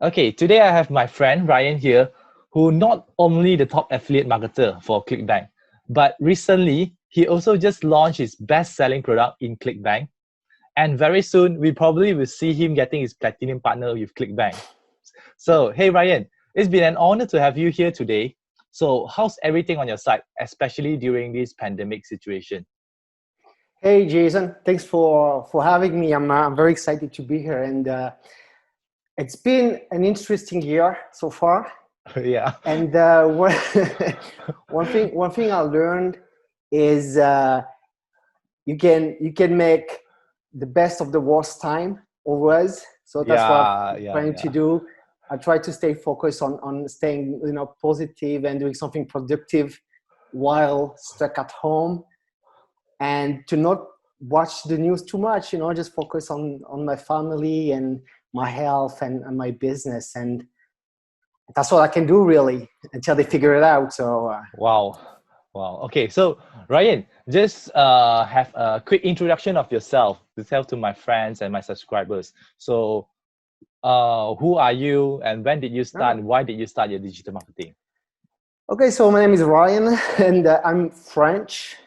Okay, today I have my friend Ryan here, who not only the top affiliate marketer for ClickBank, but recently he also just launched his best-selling product in ClickBank. And very soon we probably will see him getting his platinum partner with ClickBank. So, hey Ryan, it's been an honor to have you here today. So, how's everything on your side, especially during this pandemic situation? Hey Jason, thanks for having me. I'm very excited to be here, and it's been an interesting year so far. Yeah. And one thing I learned is you can make the best of the worst time always. So that's what Yeah, I'm yeah, trying to yeah. do. I try to stay focused on staying positive and doing something productive while stuck at home, and to not watch the news too much, just focus on my family and my health and my business, and that's all I can do really until they figure it out. So Wow. Wow. Okay, so Ryan, just have a quick introduction of yourself to tell to my friends and my subscribers. So, who are you and when did you start? oh. And why did you start your digital marketing? Okay, so my name is Ryan, and I'm French,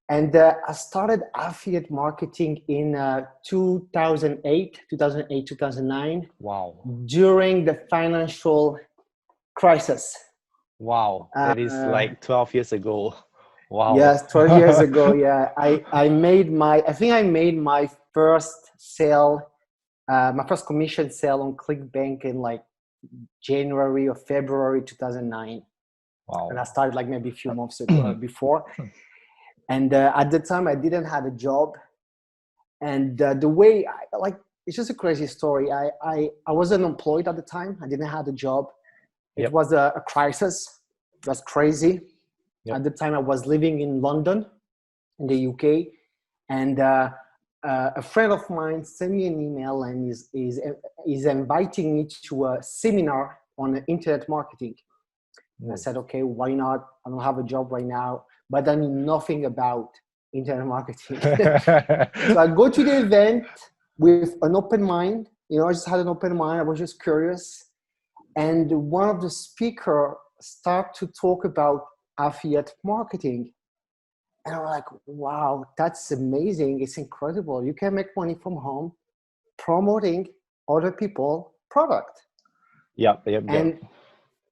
and I started affiliate marketing in 2008, 2009, Wow. during the financial crisis. Wow. That is uh, like 12 years ago. Wow. Yes, 12 years ago. Yeah, I think I made my first sale, my first commission sale on ClickBank in like January or February 2009, and I Wow. started like maybe a few months ago, before. And at the time, I didn't have a job, and the way it's just a crazy story. I was unemployed at the time. I didn't have a job. It Yep. was a crisis. It was crazy. Yep. At the time, I was living in London, in the UK, and a friend of mine sent me an email and is inviting me to a seminar on internet marketing. And I Mm. said, okay, why not? I don't have a job right now, but I know nothing about internet marketing. So I go to the event with an open mind. I just had an open mind. I was just curious. And one of the speakers start to talk about affiliate marketing. And I'm like, wow, that's amazing. It's incredible. You can make money from home promoting other people product. Yep. Yep. Yep. And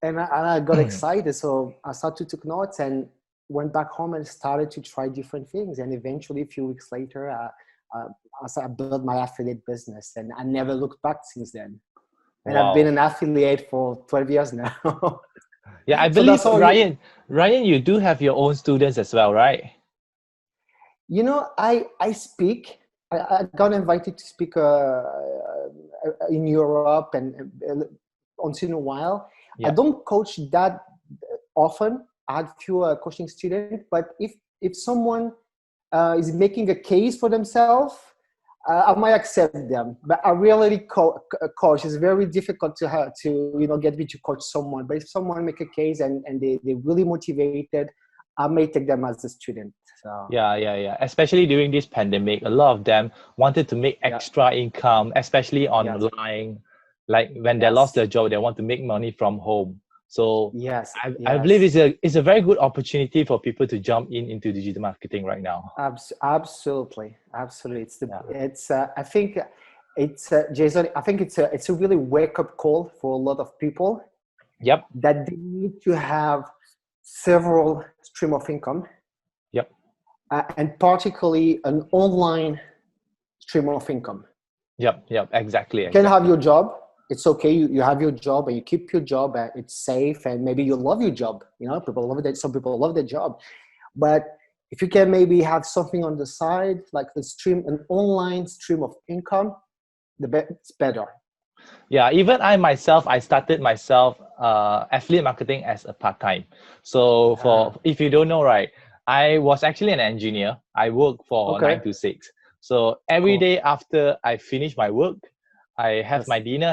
and I got excited. So I started to take notes and went back home and started to try different things. And eventually, a few weeks later, I built my affiliate business, and I never looked back since then. And I've been Wow. an affiliate for 12 years now. Yeah, I So that's believe how Ryan, you do have your own students as well, right? I speak. I got invited to speak in Europe and once in a while. I Yeah. don't coach that often. I had few coaching students, but if someone is making a case for themselves, I might accept them. But I really coach. It's very difficult to have to get me to coach someone. But if someone make a case and they're really motivated, I may take them as a student. So Yeah, yeah, yeah. Especially during this pandemic, a lot of them wanted to make yeah, extra income, especially yes, online. Like when they lost yes, their job, they want to make money from home. So yes, I believe yes. it's a very good opportunity for people to jump into digital marketing right now. Absolutely, absolutely. Yeah. I think it's Jason. I think it's a really wake up call for a lot of people Yep. that they need to have several stream of income, Yep. and particularly an online stream of income. Yep. Yep. Exactly. You can have Exactly. your job. It's okay. You have your job and you keep your job. And it's safe, and maybe you love your job. People love it. Some people love their job, but if you can maybe have something on the side, like an online stream of income, it's better. Yeah, even I myself, I started myself affiliate marketing as a part-time. So Uh, for if you don't know, right, I was actually an engineer. I work for okay, 9 to 6. So every cool. day after I finish my work, I have That's my dinner,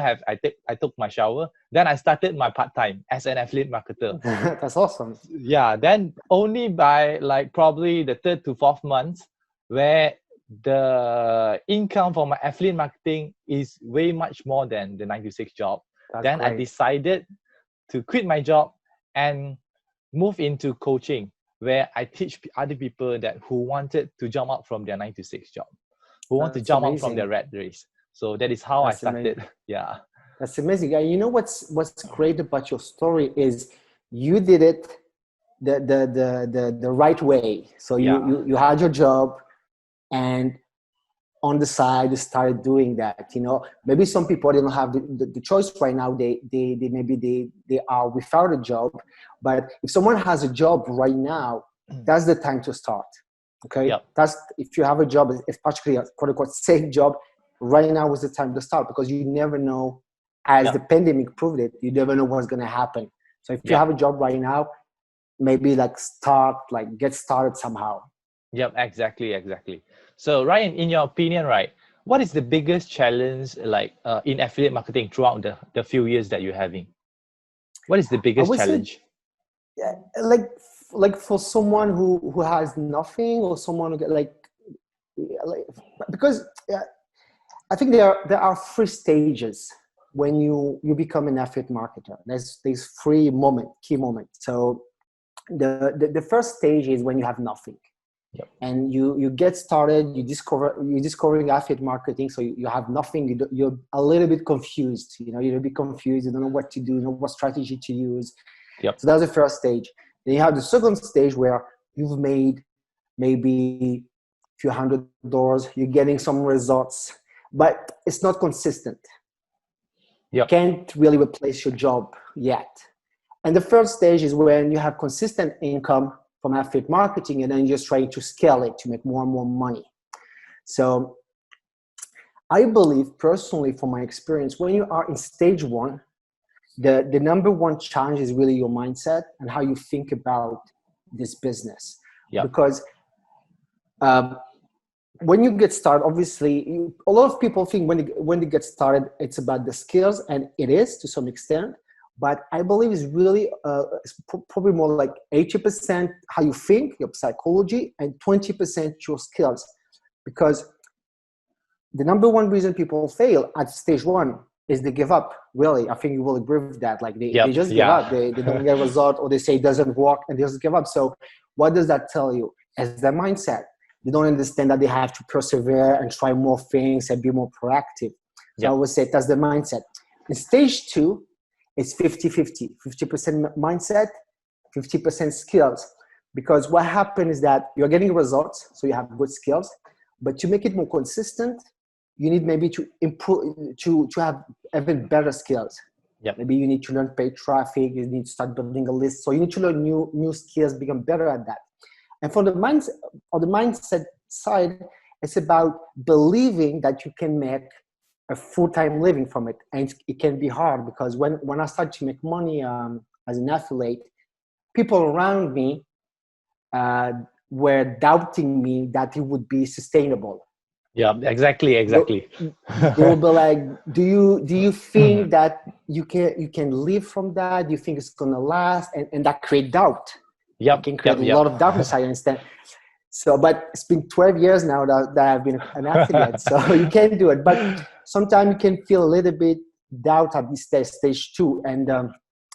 I took my shower, then I started my part-time as an affiliate marketer. that's awesome. Yeah, then only by like probably the third to fourth month where the income for my affiliate marketing is way much more than the 9 to 6 job. That's Then I great. decided to quit my job and move into coaching, where I teach other people that who wanted to jump out from their 9 to 6 job, who want to That's jump out from their amazing. rat race. So that is how I That's amazing. started. Yeah. That's amazing. Yeah, you know what's great about your story is you did it the right way. So Yeah. you had your job, and on the side you started doing that. You know, maybe some people, they don't have the choice right now. They maybe they are without a job, but if someone has a job right now, that's the time to start. Okay, Yep. that's, if you have a job, it's particularly a quote unquote safe job, right now is the time to start, because you never know, as the Yep. pandemic proved it, you never know what's going to happen. So if you Yep. have a job right now, maybe get started somehow. Yep. Exactly. Exactly. So Ryan, in your opinion, right, what is the biggest challenge in affiliate marketing throughout the few years that you're having? What is the I biggest would say, challenge? yeah, like for someone who has nothing, or someone who get like because I think there are three stages when you become an affiliate marketer. There's three key moments. So the first stage is when you have nothing, Yep. and you get started, you're discovering affiliate marketing, so you have nothing, you're a little bit confused, you're a bit confused, you don't know what to do, you know what strategy to use. Yep. So that's the first stage. Then you have the second stage, where you've made maybe a few $100, you're getting some results, but it's not consistent. Yep. Can't really replace your job yet. And the third stage is when you have consistent income from affiliate marketing, and then you're just trying to scale it to make more and more money. So I believe personally, from my experience, when you are in stage one, the number one challenge is really your mindset and how you think about this business. Yep. Because when you get started, obviously, a lot of people think when they get started, it's about the skills, and it is to some extent. But I believe it's really probably more like 80% how you think, your psychology, and 20% your skills. Because the number one reason people fail at stage one is they give up. Really, I think you will agree with that. Like they Yep. just give Yeah. up. They don't get a result, or they say it doesn't work, and they just give up. So what does that tell you? As their mindset. They don't understand that they have to persevere and try more things and be more proactive. So I Yep. would say that's the mindset. In stage two, it's 50-50. 50% mindset, 50% skills. Because what happens is that you're getting results, so you have good skills, but to make it more consistent, you need maybe to improve, to have even better skills. Yep. Maybe you need to learn paid traffic, you need to start building a list. So you need to learn new skills, become better at that. And for the mindset side, it's about believing that you can make a full-time living from it. And it can be hard, because when I started to make money as an affiliate, people around me were doubting me that it would be sustainable. Yeah, exactly, exactly. They will be like, do you think that you can live from that? Do you think it's gonna last? And that create doubt. It Yep, can create yep, a yep. lot of doubt inside, I understand. So, but it's been 12 years now that I've been an affiliate, so you can do it. But sometimes you can feel a little bit doubt at this stage two, and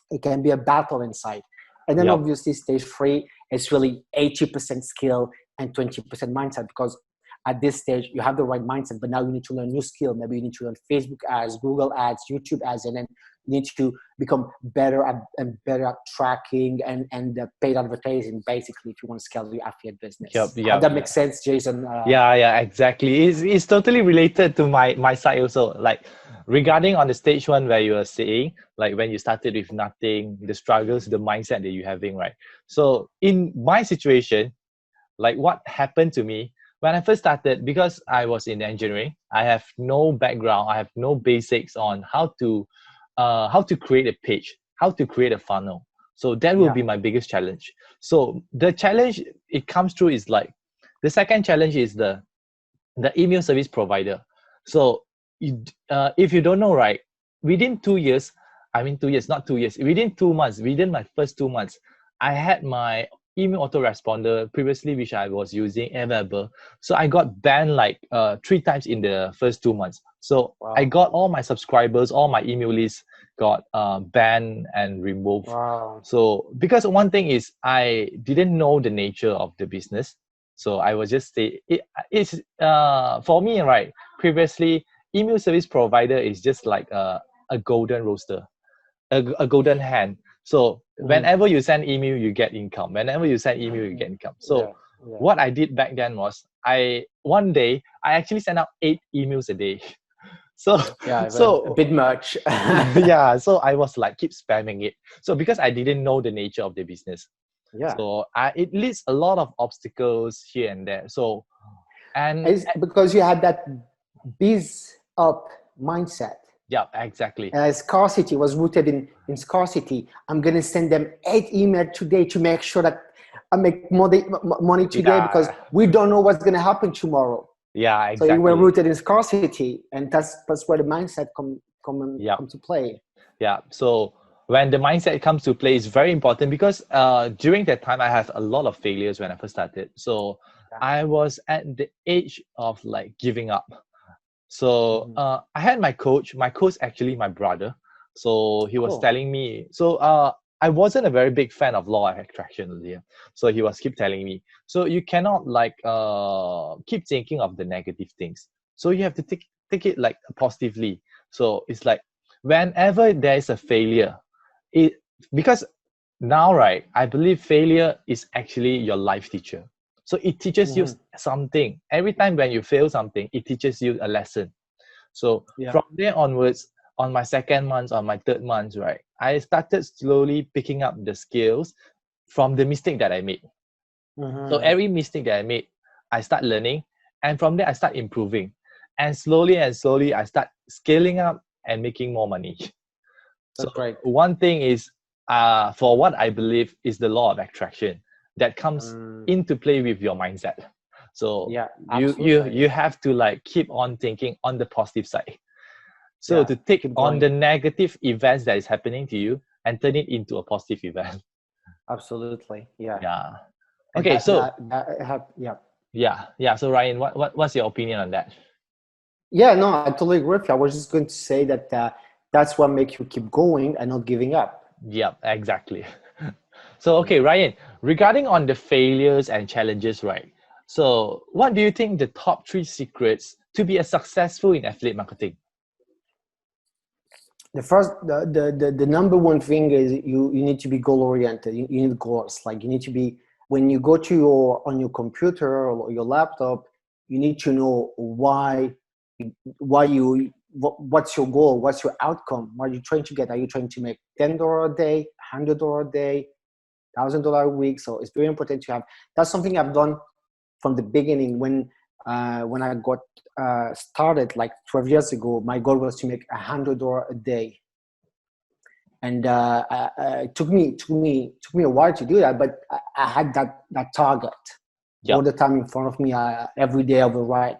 it can be a battle inside. And then Yep. obviously stage three is really 80% skill and 20% mindset, because at this stage you have the right mindset, but now you need to learn new skill. Maybe you need to learn Facebook ads, Google ads, YouTube ads, and then you need to become better at tracking and paid advertising, basically, if you want to scale your affiliate business. Yep, How yep, that yep. makes sense, Jason? Yeah, exactly. It's totally related to my side also. Like regarding on the stage one where you were saying, like when you started with nothing, the struggles, the mindset that you're having, right? So in my situation, like what happened to me when I first started, because I was in engineering, I have no background, I have no basics on how to create a page, how to create a funnel. So that will Yeah. be my biggest challenge. So the challenge it comes through is like the second challenge is the email service provider. So if you don't know, right, within 2 years, I mean 2 years, not 2 years, within 2 months, within my first 2 months, I had my email autoresponder previously, which I was using, available. So I got banned like 3 times in the first 2 months. So I Wow. got all my subscribers, all my email lists got banned and removed. Wow. So because one thing is I didn't know the nature of the business. So I was just say it's for me, right? Previously, email service provider is just like a golden roaster, a golden hand. So Mhm. whenever you send email, you get income. Whenever you send email, you get income. So Yeah. Yeah. what I did back then was one day I actually sent out 8 emails a day. So Yeah. A so bit much. yeah, so I was like keep spamming it. So because I didn't know the nature of the business, Yeah. so it leads a lot of obstacles here and there. So and It's because you had that biz up mindset. yeah, exactly. Scarcity was rooted in scarcity. I'm going to send them 8 emails today to make sure that I make money today because Yeah, we don't know what's going to happen tomorrow. yeah, So you were exactly. rooted in scarcity, and that's where the mindset come Yeah, to play. yeah. So when the mindset comes to play, it's very important because during that time I have a lot of failures when I first started. So Yeah. I was at the age of like giving up. So Mhm. I had my coach. My coach actually my brother. So he was Cool. telling me. So I wasn't a very big fan of law of attraction earlier. So he was keep telling me. So you cannot like keep thinking of the negative things. So you have to take it like positively. So it's like whenever there is a failure, it because now right, I believe failure is actually your life teacher. So it teaches you Mhm. something. Every time when you fail something, it teaches you a lesson. So Yeah. from there onwards, on my second month, on my third month, right, I started slowly picking up the skills from the mistake that I made. So Mhm. every mistake that I made, I start learning, and from there I start improving, and slowly I start scaling up and making more money. So That's great. one thing is, for what I believe is the law of attraction that comes Mm, into play with your mindset. So yeah, you absolutely. have to like keep on thinking on the positive side. So Yeah, to take keep on going. the negative events that is happening to you and turn it into a positive event. Absolutely. Yeah. Yeah. And Okay. So yeah. yeah. So Ryan, what's your opinion on that? Yeah, no, I totally agree with you. I was just going to say that that's what makes you keep going and not giving up. Yeah, exactly. So, Yeah. okay, Ryan, regarding on the failures and challenges, right? So, what do you think the top 3 secrets to be a successful in affiliate marketing? The number one thing is you need to be goal oriented. You need goals. Like you need to be when you go to your on your computer or your laptop, you need to know what's your goal, what's your outcome, what are you trying to get. Are you trying to make $10 a day, $100 a day, $1,000 a week? So it's very important to have. That's something I've done from the beginning when I got started like 12 years ago. My goal was to make $100 a day, and it took me a while to do that. But I had that target all Yep. the time in front of me. Every day I would write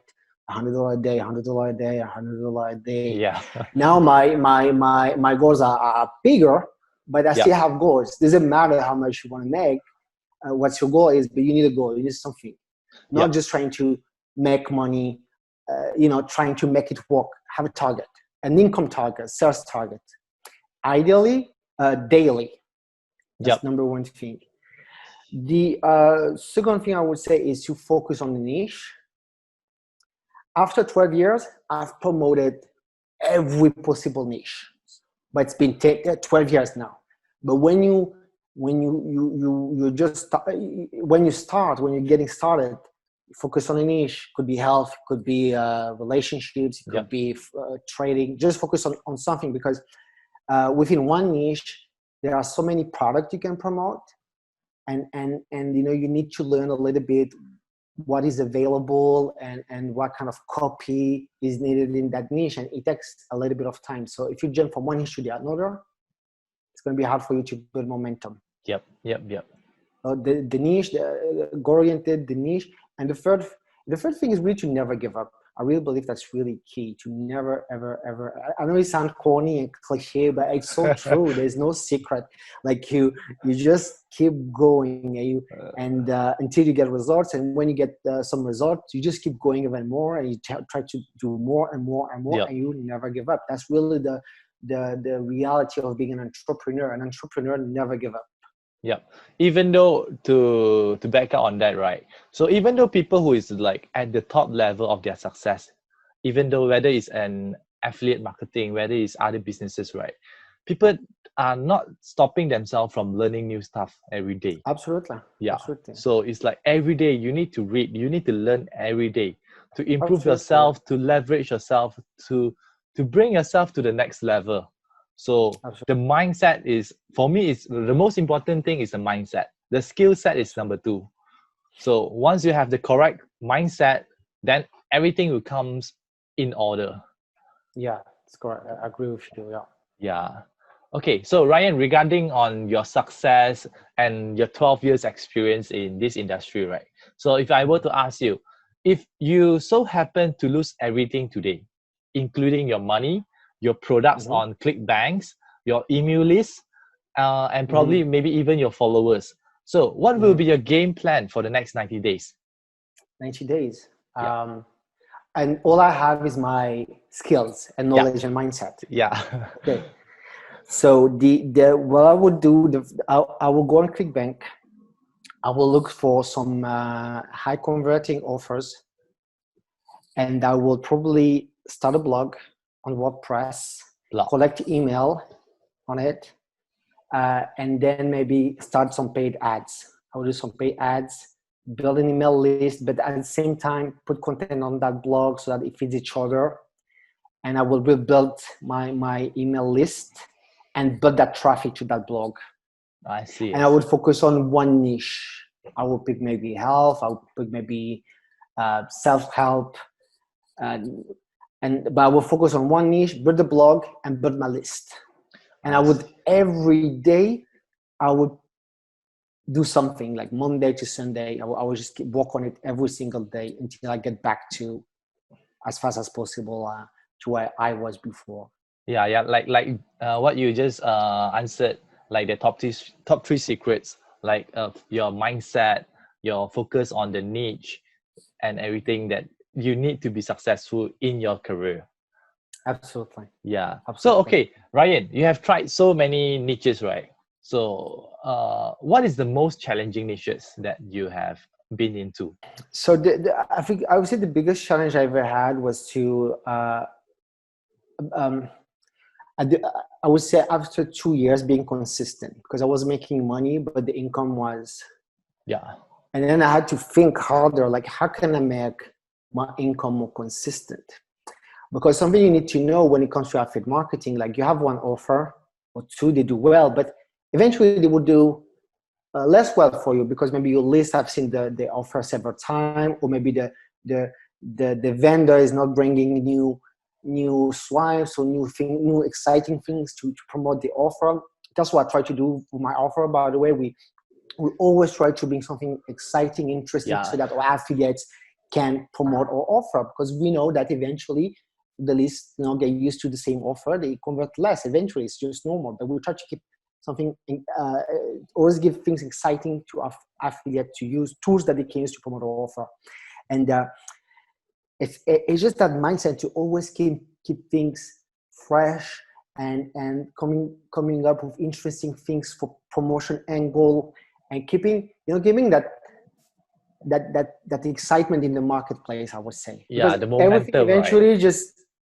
$100 a day, $100 a day, $100 a day. Yeah. Now my goals are bigger, but I still Yep. have goals. Doesn't matter how much you want to make, what your goal is, but you need a goal. You need something, not Yep. just trying to make money. Trying to make it work. Have a target, an income target, sales target. Ideally, daily. That's Yep. number one thing. The second thing I would say is to focus on the niche. After 12 years, I've promoted every possible niche, but it's been 12 years now. But when you just when you're getting started, focus on a niche. Could be health, could be relationships, it could Yep. be trading. Just focus on something, because within one niche there are so many products you can promote, and you need to learn a little bit what is available and what kind of copy is needed in that niche, and it takes a little bit of time. So if you jump from one niche to the another, it's going to be hard for you to build momentum. Yep. Yep. Yep. The niche, the goal oriented, the niche. And the third thing is really to never give up. I really believe that's really key to never, ever, ever. I know it sounds corny and cliche, but it's so true. There's no secret. Like you just keep going and until you get results. And when you get some results, you just keep going even more and you try to do more and more and more, Yep. and you never give up. That's really the reality of being an entrepreneur. An entrepreneur never give up. Yeah. Even though to back up on that, right? So even though people who is like at the top level of their success, even though whether it's an affiliate marketing, whether it's other businesses, right? People are not stopping themselves from learning new stuff every day. Absolutely. Yeah. Absolutely. So it's like every day you need to read, you need to learn every day to improve Absolutely. yourself, to leverage yourself, to bring yourself to the next level. So the Absolutely. mindset is, for me, is the most important thing is the mindset. The skill set is number two. So once you have the correct mindset, then everything will comes in order. Yeah, it's correct. I agree with you. Yeah. Yeah. Okay, so Ryan, regarding on your success and your 12 years experience in this industry, right? So if I were to ask you, if you so happen to lose everything today, including your money, your products Mm-hmm. on ClickBanks, your email list, and Mm-hmm. probably maybe even your followers. So what will Mm-hmm. be your game plan for the next 90 days? 90 days. Yeah. And all I have is my skills and Yeah. knowledge and mindset. Yeah. Okay. So the what I would do, I will go on ClickBank. I will look for some high converting offers, and I will probably start a blog on WordPress, Block. collect email on it, and then maybe start some paid ads. I will do some paid ads, build an email list, but at the same time put content on that blog so that it feeds each other. And I will rebuild my email list and build that traffic to that blog. I see. And I would focus on one niche. I would pick maybe health. I would pick maybe self-help, but I will focus on one niche, build the blog, and build my list. And I would every day, I would do something like Monday to Sunday. I would just keep work on it every single day until I get back to as fast as possible to where I was before. Yeah, like what you just answered, like the top three secrets, like your mindset, your focus on the niche, and everything that you need to be successful in your career. Absolutely. Yeah. So Absolutely. okay, Ryan, you have tried so many niches, right? So what is the most challenging niches that you have been into? So I think I would say the biggest challenge I ever had was to um, I would say after 2 years being consistent, because I was making money, but the income was. Yeah. And then I had to think harder, like how can I make my income more consistent? Because something you need to know when it comes to affiliate marketing, like you have one offer or two, they do well, but eventually they will do less well for you because maybe your list have seen the offer several times, or maybe the vendor is not bringing new swipes or new exciting things to promote the offer. That's what I try to do with my offer. By the way, we always try to bring something exciting, interesting, so that our affiliates can promote our offer, because we know that eventually the list get used to the same offer, they convert less. Eventually, it's just normal. But we try to keep something, always give things exciting to our affiliate to use tools that they can use to promote our offer. And it's just that mindset to always keep things fresh and coming up with interesting things for promotion angle, and keeping that excitement in the marketplace, I would say. Yeah, Because the momentum,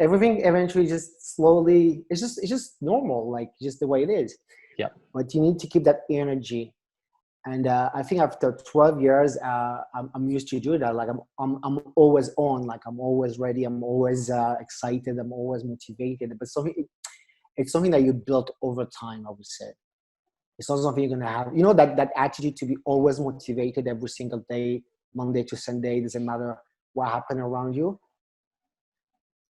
everything eventually just slowly, it's just normal, like just the way it is. Yeah. But you need to keep that energy. And I think after 12 years, I'm used to do that. Like I'm always on, like I'm always ready. I'm always excited. I'm always motivated. But it's something that you build over time, I would say. It's not something you're gonna have. That attitude to be always motivated every single day, Monday to Sunday. Doesn't matter what happened around you.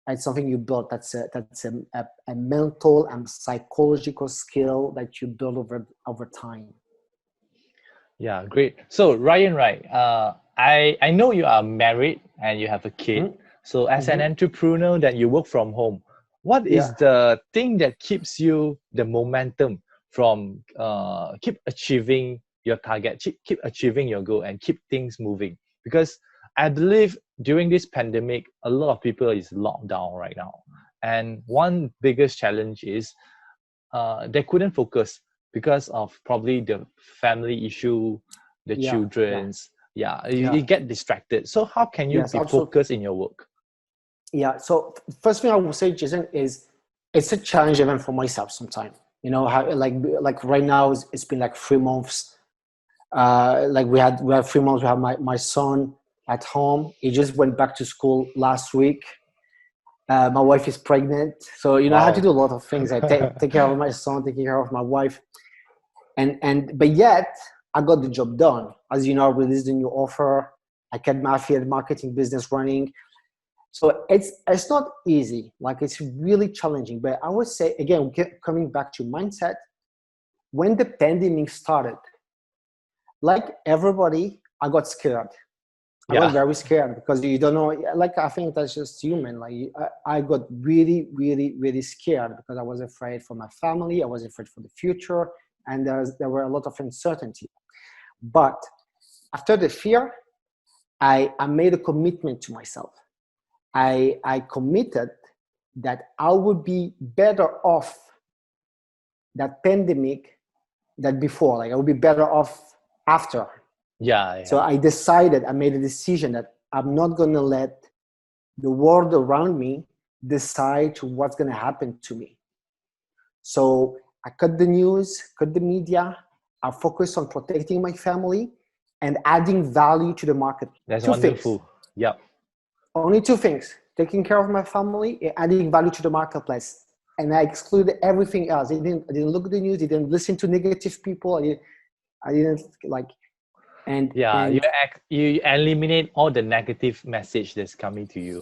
It's something you build. That's a mental and psychological skill that you build over time. Yeah, great. So Ryan, right? I know you are married and you have a kid. So as an entrepreneur that you work from home, what Yeah. is the thing that keeps you the momentum from keep achieving your target, keep achieving your goal and keep things moving? Because I believe during this pandemic, a lot of people is locked down right now. And one biggest challenge is they couldn't focus because of probably the family issue, the Yeah. children's. Yeah, Yeah. you get distracted. So how can you Yes, be absolutely. focused in your work? Yeah. So first thing I will say, Jason, is it's a challenge even for myself sometimes. You know, how like right now it's been like 3 months. Like we have 3 months. We have my son at home. He just went back to school last week. My wife is pregnant, so you know I had to Wow. do a lot of things. I take care of my son, taking care of my wife, and but yet I got the job done. As you know, I released a new offer. I kept my affiliate marketing business running. So it's not easy. Like it's really challenging. But I would say again, coming back to mindset, when the pandemic started, like everybody, I got scared. I got Yeah. very scared because you don't know. Like I think that's just human. Like I got really, really, really scared because I was afraid for my family. I was afraid for the future, and there were a lot of uncertainty. But after the fear, I made a commitment to myself. I committed that I would be better off that pandemic than before. Like I would be better off after. Yeah. So I made a decision that I'm not going to let the world around me decide what's going to happen to me. So I cut the news, cut the media. I focus on protecting my family and adding value to the market. That's Two things, wonderful. Yep. only two things: taking care of my family and adding value to the marketplace. And I excluded everything else. I didn't look at the news. I didn't listen to negative people. I didn't like. Yeah, And you eliminate all the negative message that's coming to you.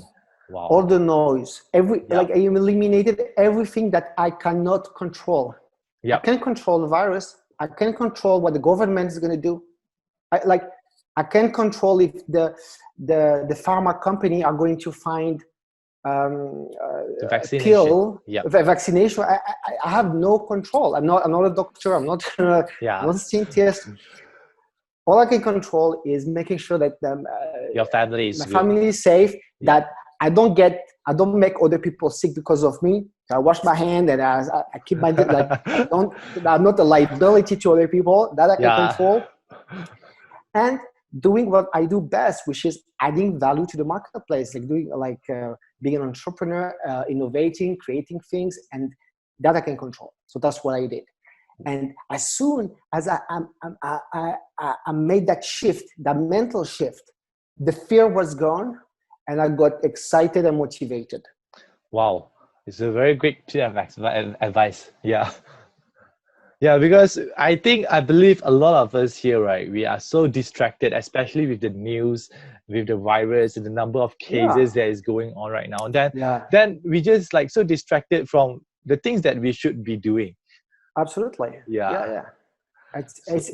all Wow. the noise, Yep. I eliminated everything that I cannot control. I Yep. can't control the virus. I can't control what the government is going to do. I can't control if the pharma company are going to find The a vaccination. pill, Yep. a vaccination. I have no control. I'm not a doctor. I'm not I'm Yeah. not a scientist. All I can control is making sure that Your family is my good. family is safe, Yeah. that I don't make other people sick because of me. I wash my hand and I keep my, like, I'm not a liability to other people. That I can Yeah. control. And doing what I do best, which is adding value to the marketplace, like being an entrepreneur, innovating, creating things, and that I can control. So that's what I did. And as soon as I made that shift, that mental shift, the fear was gone, and I got excited and motivated. Wow. It's a very great piece of advice. Yeah. Yeah, because I believe a lot of us here, right? We are so distracted, especially with the news, with the virus, and the number of Yeah, cases that is going on right now. Then, yeah, then we just like so distracted from the things that we should be doing. absolutely. Yeah, Yeah. yeah. It's So, it's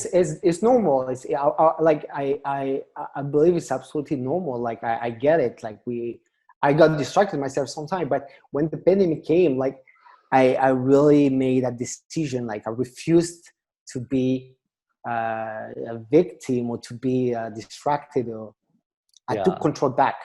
so it's normal. Like I believe it's absolutely normal. Like I get it. Like I got distracted myself sometimes, but when the pandemic came, like I really made a decision. Like I refused to be a victim or to be distracted. Or I took yeah, control back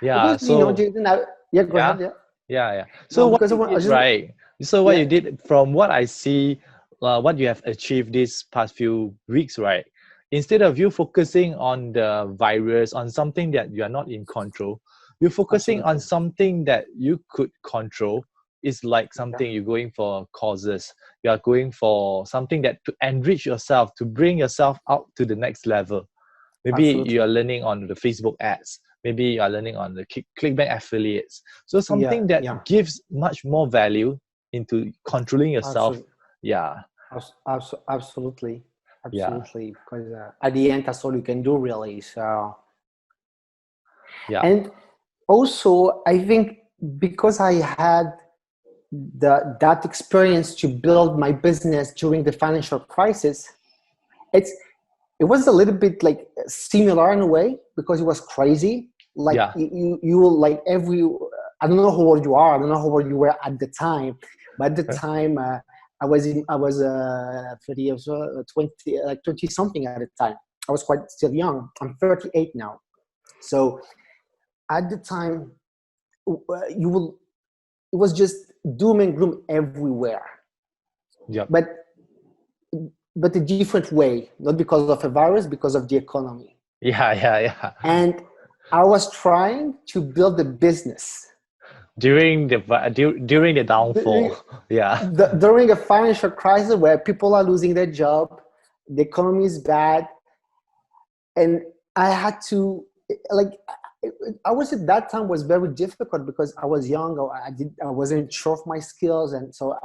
yeah. because you know, So Jason. Yeah, go yeah, ahead. Yeah, yeah. So no, what because you I did, just right? So what yeah, you did, from what I see, what you have achieved these past few weeks, right? Instead of you focusing on the virus, on something that you are not in control, you're focusing on absolutely. something that you could control. Is like Yeah, something you're going for causes. You are going for something that to enrich yourself, to bring yourself out to the next level. Maybe you absolutely. are learning on the Facebook ads. Maybe you are learning on the clickbank affiliates. So Yeah, something that yeah. gives much more value into controlling yourself. Absolutely. Yeah, Absolutely, yeah, absolutely. Because at the end, that's all you can do, really. So, yeah, and also, I think because I had that experience to build my business during the financial crisis, it's it was a little bit like similar in a way because it was crazy. Like Yeah. you will like I don't know how old you are. I don't know how old you were at the time, but at the time I was 30 years 20 like 20 something at the time. I was quite still young. I'm 38 now. So at the time, you will it was just doom and gloom everywhere, Yep. but a different way, not because of a virus, because of the economy. Yeah. And I was trying to build a business During the downfall. Yeah. during a financial crisis where people are losing their job, the economy is bad, and I had to like. I was at that time was very difficult because I was young. I wasn't sure of my skills, and so.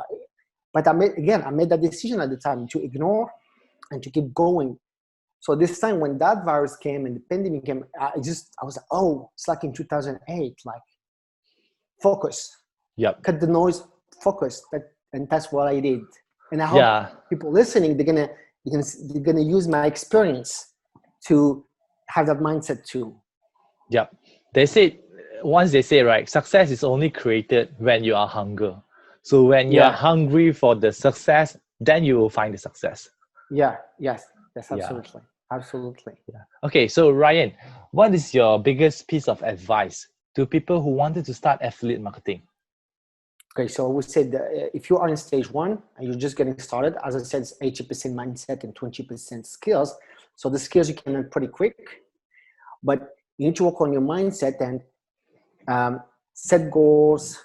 But I made that decision at the time to ignore and to keep going. So this time when that virus came and the pandemic came, I was like, oh, it's like in 2008, like focus, Yep. cut the noise, focus. And that's what I did. And I hope Yeah. people listening, they're gonna use my experience to have that mindset too. Yep. They say once they say right, success is only created when you are hungry. So when you are Yeah, hungry for the success, then you will find the success. yes, Yeah. absolutely. Yeah. Okay, so Ryan, what is your biggest piece of advice to people who wanted to start affiliate marketing? Okay, so we said if you are in stage one and you're just getting started, as I said, it's 80% mindset and 20% skills. So the skills you can learn pretty quick, but you need to work on your mindset and set goals,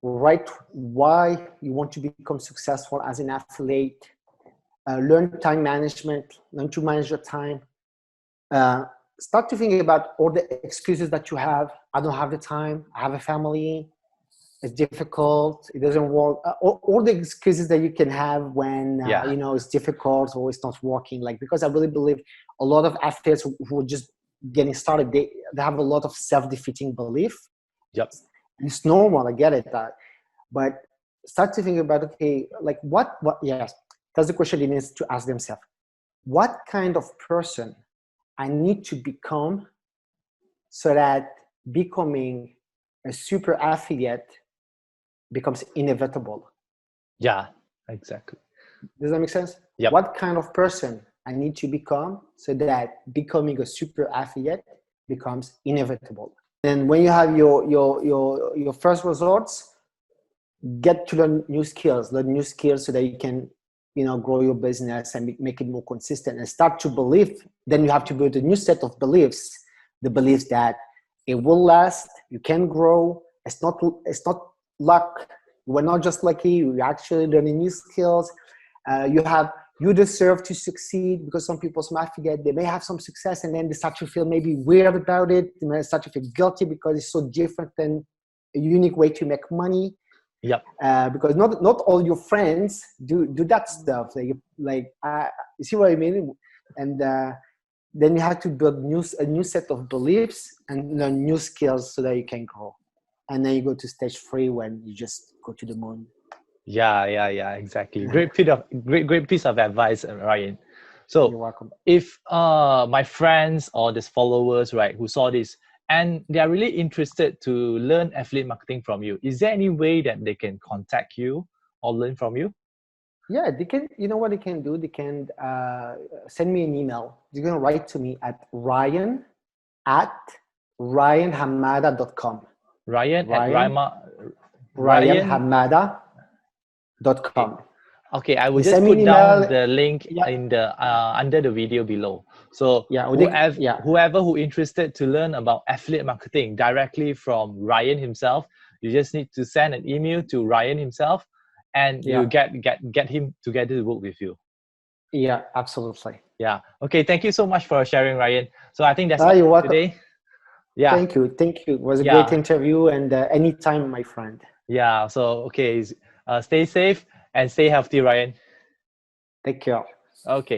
write why you want to become successful as an affiliate, learn time management, learn to manage your time, start to think about all the excuses that you have. I don't have the time, I have a family, it's difficult, it doesn't work, all the excuses that you can have when Yeah. it's difficult or it's not working. Like, because I really believe a lot of athletes who are just getting started, they have a lot of self-defeating belief. Yep. It's normal, I get it, but start to think about, okay, like what yes, that's the question they need to ask themselves. What kind of person I need to become so that becoming a super affiliate becomes inevitable? Yeah, exactly. Does that make sense? Yep. What kind of person I need to become so that becoming a super affiliate becomes inevitable? And when you have your first results, get to learn new skills so that you can grow your business and make it more consistent and start to believe. Then you have to build a new set of beliefs, the beliefs that it will last, you can grow. It's not luck. We're not just lucky, you're actually learning new skills. You deserve to succeed, because some people might forget they may have some success and then they start to feel maybe weird about it. They may start to feel guilty because it's so different than a unique way to make money. Yep. Because not all your friends do that stuff. You see what I mean? And then you have to build a new set of beliefs and learn new skills so that you can grow. And then you go to stage 3 when you just go to the moon. Yeah, exactly. Great piece of advice, Ryan. You're So welcome. if my friends or these followers, right, who saw this and they are really interested to learn affiliate marketing from you, is there any way that they can contact you or learn from you? Yeah, they can. You know what they can do? They can send me an email. They're going to write to me at ryanhamada.com. Ryan at Ryan. ryanhamada.com. Okay, I will You just send me an put down email. the link Yeah, in the under the video below. So yeah, whoever who interested to learn about affiliate marketing directly from Ryan himself, you just need to send an email to Ryan himself, and you yeah, get him together to work with you. yeah, absolutely. Yeah. Okay. Thank you so much for sharing, Ryan. So I think that's all You're for welcome. today. Yeah. Thank you. It was a great Yeah. interview, and anytime, my friend. Yeah. So okay. Stay safe and stay healthy, Ryan. Take care. Okay.